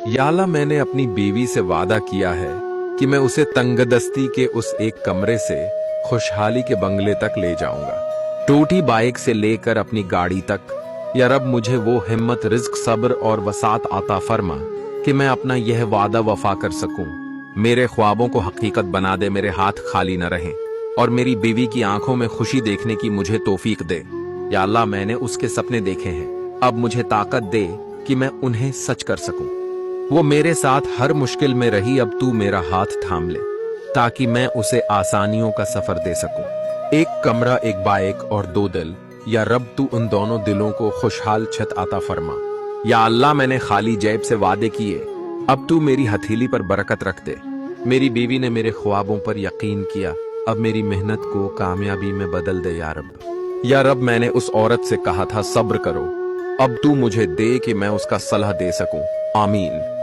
या अल्लाह, मैंने अपनी बीवी से वादा किया है कि मैं उसे तंगदस्ती के उस एक कमरे से खुशहाली के बंगले तक ले जाऊंगा, टूटी बाइक से लेकर अपनी गाड़ी तक। या रब, मुझे वो हिम्मत, रिज्क, सब्र और वसात अता फरमा कि मैं अपना यह वादा वफा कर सकूं। मेरे ख्वाबों को हकीकत बना दे, मेरे हाथ खाली न रहें और मेरी बीवी की आंखों में खुशी देखने की मुझे तौफीक दे। या अल्लाह, मैंने उसके सपने देखे हैं, अब मुझे ताकत दे कि मैं उन्हें सच कर सकूं। वो मेरे साथ हर मुश्किल में रही, अब तू मेरा हाथ थाम ले ताकि मैं उसे आसानियों का सफर दे सकूं। एक कमरा, एक बाइक और 2 दिल। या रब, तू उन दोनों दिलों को खुशहाल छत अता फरमा। या अल्लाह, मैंने खाली जेब से वादे किए, अब तू मेरी हथेली पर बरकत रख दे। मेरी बीवी ने मेरे ख्वाबों पर यकीन किया, अब मेरी मेहनत को कामयाबी में बदल दे या रब। या रब, मैंने उस औरत से कहा था सब्र करो, अब तू मुझे दे कि मैं उसका सलाह दे सकूं। आमीन।